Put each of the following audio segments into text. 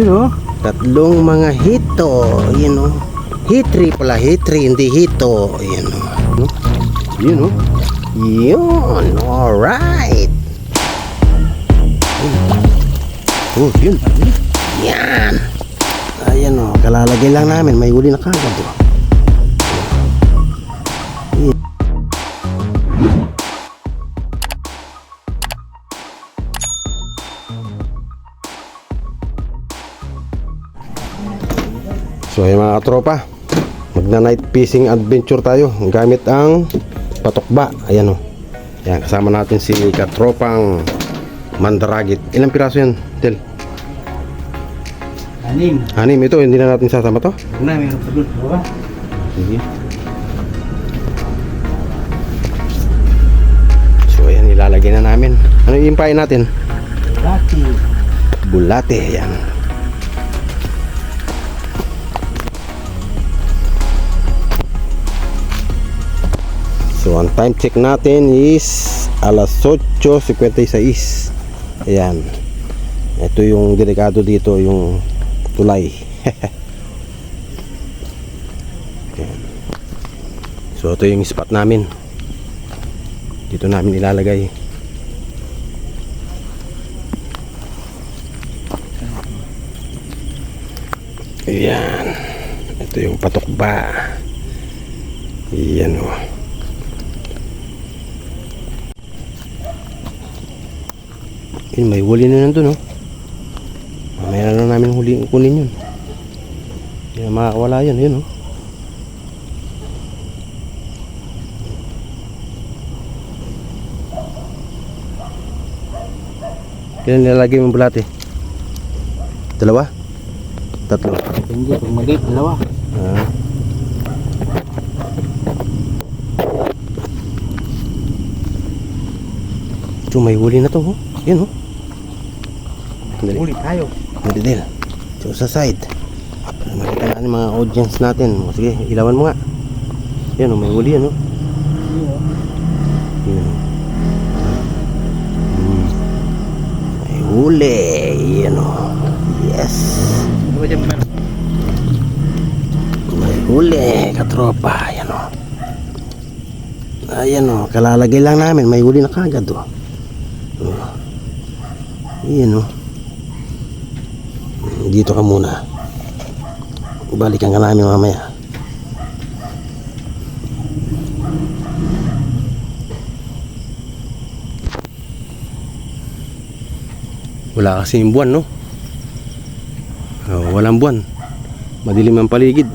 Tatlong mga hito, hitri pala, hitri, hindi hito, yun, alright. Yun, yan. Ayan kalalagay lang namin, may huli na kagad So ayun mga katropa, magna night fishing adventure tayo gamit ang patokba. Ayan yan, kasama natin si katropang Mandaragit. Ilang piraso yan, Del? 6 ito, hindi na natin sasama to? Meron pa dun. Sige. So ayan, ilalagay na namin. Ano yung impain natin? Bulate, ayan. So ang time check natin is alas 8:56. Ayan. Ito yung delikado dito, yung tulay. Ayan. So ito yung spot namin. Dito namin ilalagay. Ayan. Ito yung patokba. Ayan may huli na nandun mamaya na namin huli kunin yun. Hindi na makakawala yun. Kailan nilalagay mo bulate? 2? 3? Hindi, pag maliit, 2. So may huli na to Yan Huli tayo. Dali Del. So sa side, makita natin mga audience natin. Sige, ilawan mo nga. Yan may huli yan Yan. May huli. Yan Yes. May huli, katropa. Yan Ayan kalalagay lang namin. May huli na kagad Yan dito ka muna, balikan ka namin mamaya. Wala kasi yung buwan walang buwan, madilim ang paligid.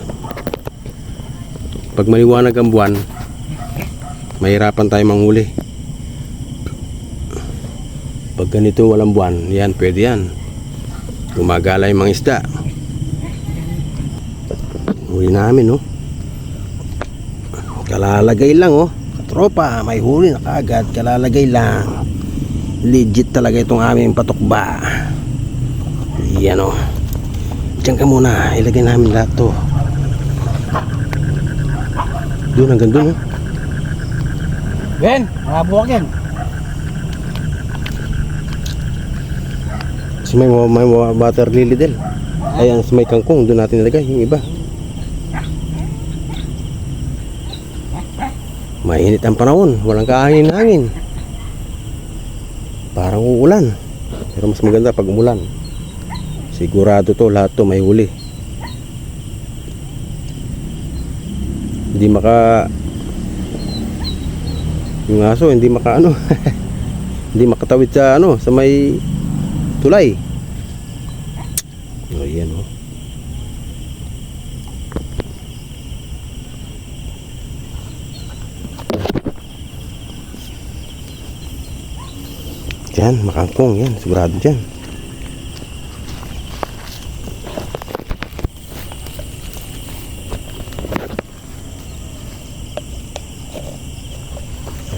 Pag maliwanag ang buwan, mahirapan tayo manghuli. Pag ganito walang buwan, yan pwede yan, gumagala yung mga isda. Huli namin kalalagay lang katropa, may huli na kaagad, kalalagay lang. Legit talaga itong aming patokba. Yan diyan ka muna, ilagay namin lahat to doon, hanggang doon Ben, nakabuwag yan. may water lily Del. Ayan, may kangkong, doon natin nilagay yung iba. Mainit ang panahon, walang kahangin-hangin, parang uulan. Pero mas maganda pag umulan. Sigurado to, lahat to may huli. Hindi yung aso hindi hindi makatawid sa sa may tulay. Ayan Diyan, makangkong yan, sigurado dyan.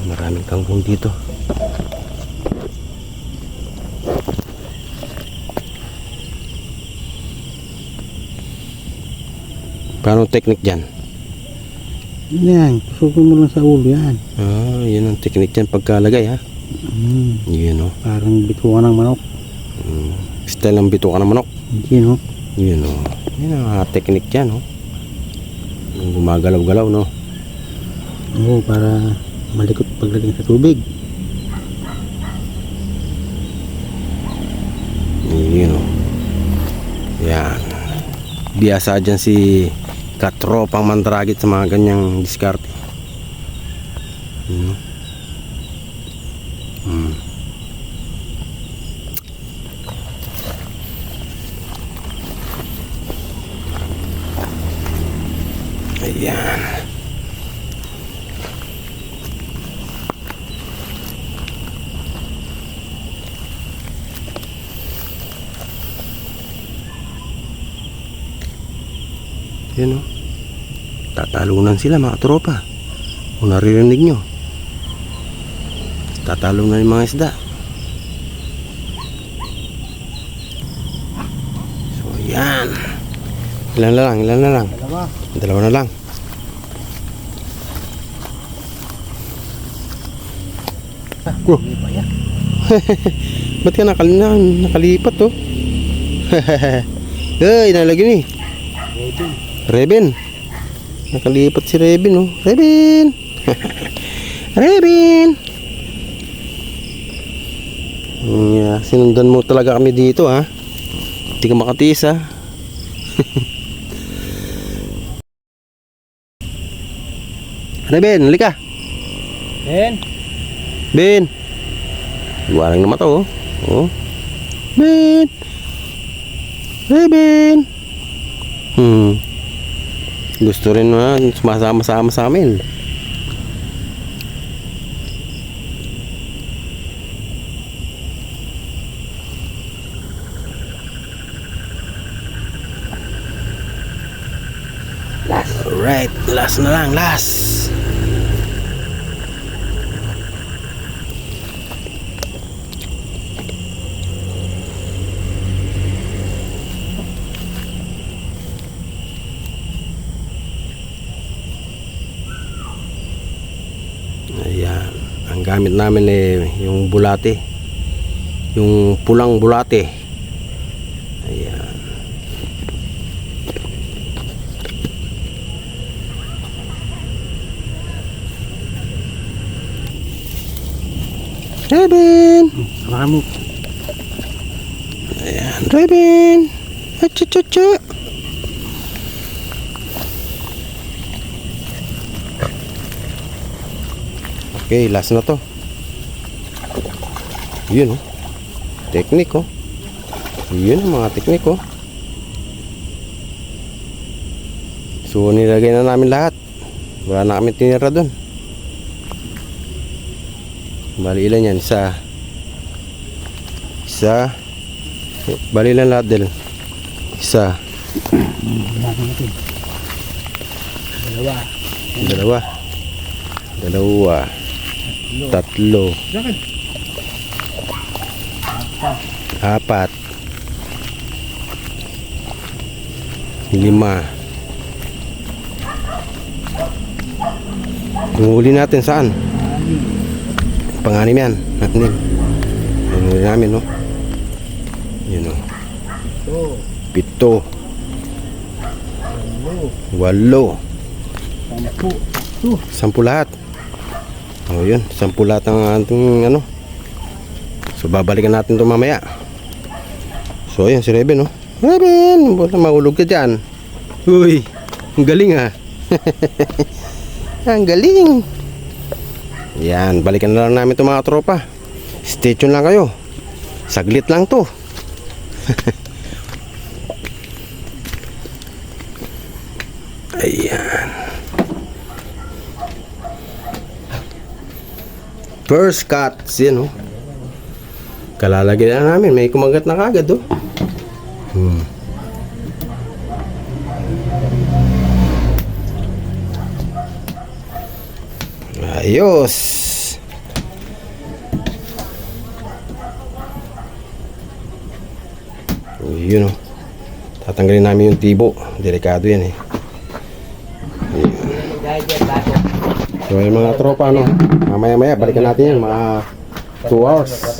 Maraming kangkong dito. Paano technique dyan? Yan, susuko mo lang sa ulo yan. Yun ang technique dyan pagkalagay Yun Parang bituan ng manok. Style ng bituka ng manok. Hindi, no? Yun o. Yan ang technique yan o. Yung gumagalaw-galaw no. Oo, para malikot paglagay sa tubig. Yun o. Yan. Biyasa dyan si katropang mandragit sa mga ganyang diskarte. Yun o. Ayan. Yan o. Tatalunan sila mga tropa. Kung naririnig nyo. Tatalunan yung mga isda. So yan. Ilan na lang, ilan na lang. Dalawa na lang. Oh. Ba't ka nakalipat to? Ay, nalagyan eh. Reben. Nakalipat si Reben oh. Reben. Reben. Yeah, sinundan mo talaga kami dito ha. Hindi ka makatiis ha. Reben, halika. Ben. Luwarang naman to oh. Oh. Ben. Reben. Gusto rin na sumasama-sama sa amin. Alright, last na lang, last. Ayan, ang gamit namin eh yung bulate, yung pulang bulate. Ayan. Reben. Hawakan mo. Ayan, Reben. Acha-cha-cha. Okay, last na to. Yun oh. Teknik oh. Yun ang mga teknik oh. So nilagay na namin lahat. Wala na kami tinira doon. Bali ilan yan? Isa. Bali ilan lahat din? Isa. Dalawa. Tatlo. Apat. 5. Yung huli natin saan? Panganim yan. Anim. Yung huli namin no. Yun o. 7. 8. 10 lahat. O yun, 10 lahat ng ating ano. So babalikan natin ito mamaya. So ayan si Reben oh. Reben, wala mahulog ka dyan. Uy, ang galing ha. Ang galing. Yan, balikan na lang namin ito mga tropa. Stay tuned lang kayo. Saglit lang to. Ayan. First cut, yan oh. Kalalagyan na namin, may kumagat na kagad oh. Ayos. Yun oh. Tatanggalin namin yung tibo. Delikado yan eh. So yung mga tropa no, mamaya-maya balikan natin yan mga 2 hours.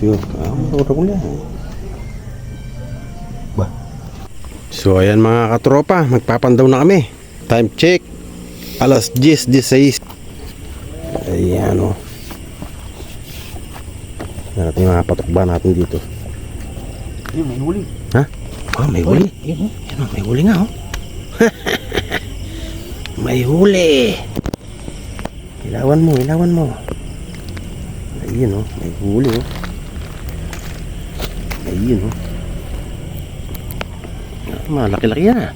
Yun. Marunong na. Ba. So ayan mga katropa, magpapandaw na kami. Time check. Alas 10:16. Ayan o. Yan natin yung mga patokba natin dito. Ayun, may huli. Ha? Oh, may huli. Ayun, Yan o, may huli nga o. May huli. Ilawan mo, ilawan mo. Ayun o, may huli o. Ayun o. Malaki-laki yan.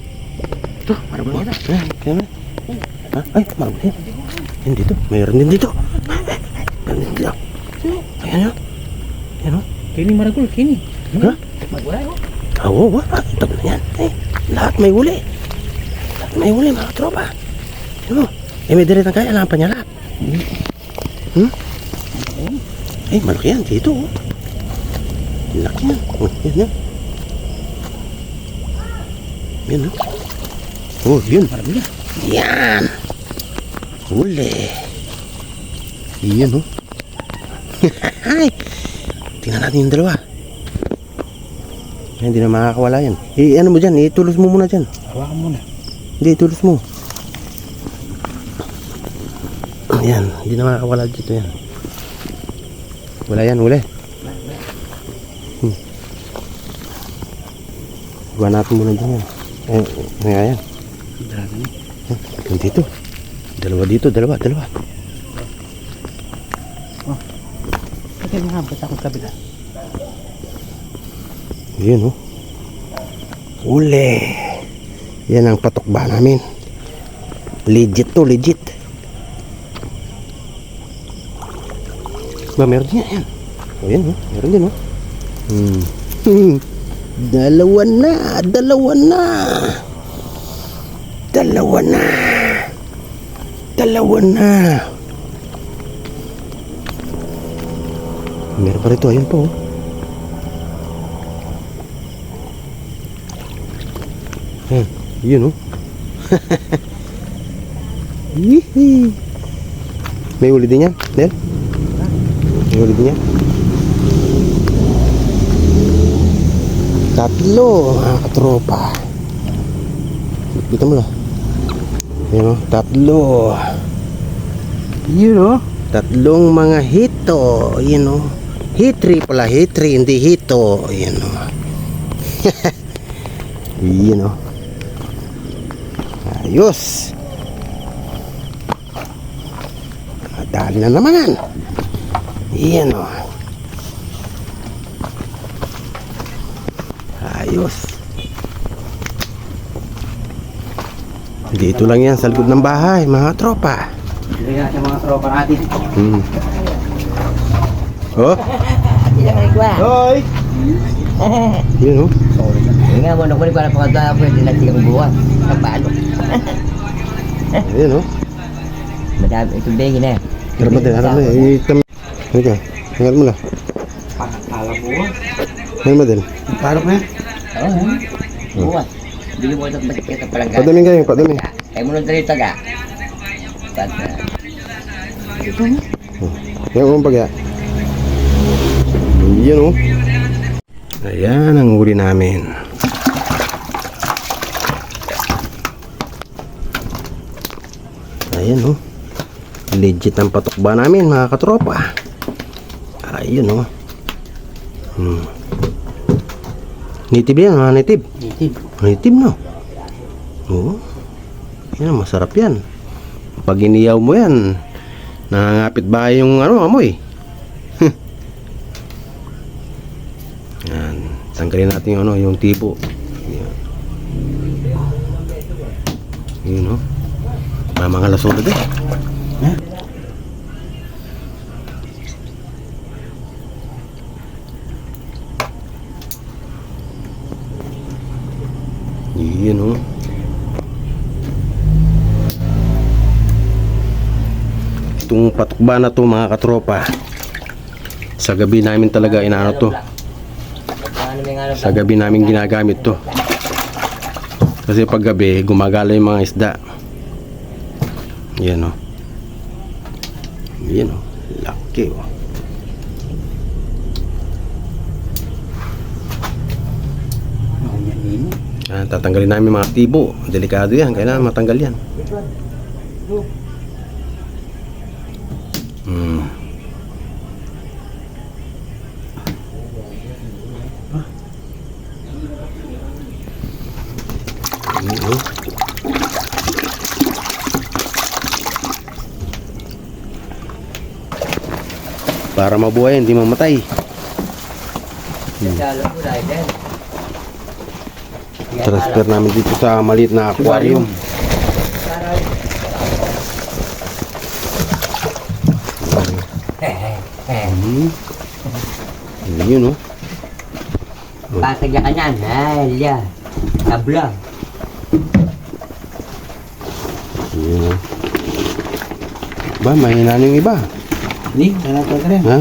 Ito, marabal yan. Kaya na. Ha? Ay, marabal yan. Yan dito, mayroon din dito. Mayroon din dito. Ayan o. Ayan o. Kini maragul, kini. Ha? Magulay oh. Oo, tab na yan. Eh, lahat may huli. Lahat may huli, mga tropa. Ano? Eh, may diretang kaya, alam pa niya lahat. Hmm? Eh, malaki yan dito. Oh. Laki yan. Oh, yan yan. Yan oh. Oh, yun. Marami. Yan. Huli. Yan oh. Ay. Tingnan natin yung dalawa. Hindi na makakawala yan. Ano mo dyan? Itulos mo muna dyan. Hawakan mo na. Hindi, itulos mo. Yan. Hindi na makakawala dito yan. Wala yan, uli. Iwan natin muna dyan yan. Yan. Dalaga ni. Yan dito. Dalawa dito, dalawa. Kasi mga bata ko kabila. Yun oh. Uli. Yan ang patokba namin. Legit to, legit. Ba, meron din yan. O yan oh, meron din oh. Dalawa na. Meron pa rito, ayun po oh. Yun oh. Hihi. May uli din yan, Del? May uli din yan. Tatlo, mga katropa. Dito mo lang. Yun oh, tatlo. Yun oh. Tatlong mga hito. Yun oh. Hitri pala, hitri, hindi hito. Yun oh. Yun oh. Ayos. Dali na naman. Yan o. Ayos. Dito lang yan sa likod ng bahay, mga tropa. Dito nga sa mga tropa natin. Oh? Hoy! Yun o. Hindi nga mo, nakulit ko na pagkata pwede lang siya magbuwan. Paano? Yun o. Madami, ito bigin na. Pero ba din, harap na eh. Halika, hangal mo lang. Pangakala mo. Hangal mo din. Parok na. Oo. Buwan. Bili mo ito kita palang gano'n. Padamin kayo, padamin. Kaya mo nung dito ga. Ito na. Yan kung pagya. Yan o. Ayan ang huli namin. Ayan o. Legit ang patokba namin, mga katropa. Ayun o. Native yan, mga native. Native no. Oo. Yan, masarap yan. Pag iniyaw mo yan, nangangapit bahay yung amoy. Yan. Tanggalin natin yung yung tipo. Yan. Yun o. Mga lasunod eh. Yun o. Itong patukba na to, mga katropa, sa gabi namin talaga inaano to. Sa gabi namin ginagamit to. Kasi pag gabi gumagala yung mga isda. Yan o. Yan o. Laki o. Tatanggalin namin mga tibo. Delikado yan. Kailangan matanggal yan. Hmm. Para mabuhay, hindi mamatay. Lalo ko dahil din. Transfer namin dito sa maliit na aquarium. Yun, no? Patagya ka niyan. Ay, liya. Tabla. Yun, no? Ba, mahina na yung iba. Ni, hanap ka rin. Ha?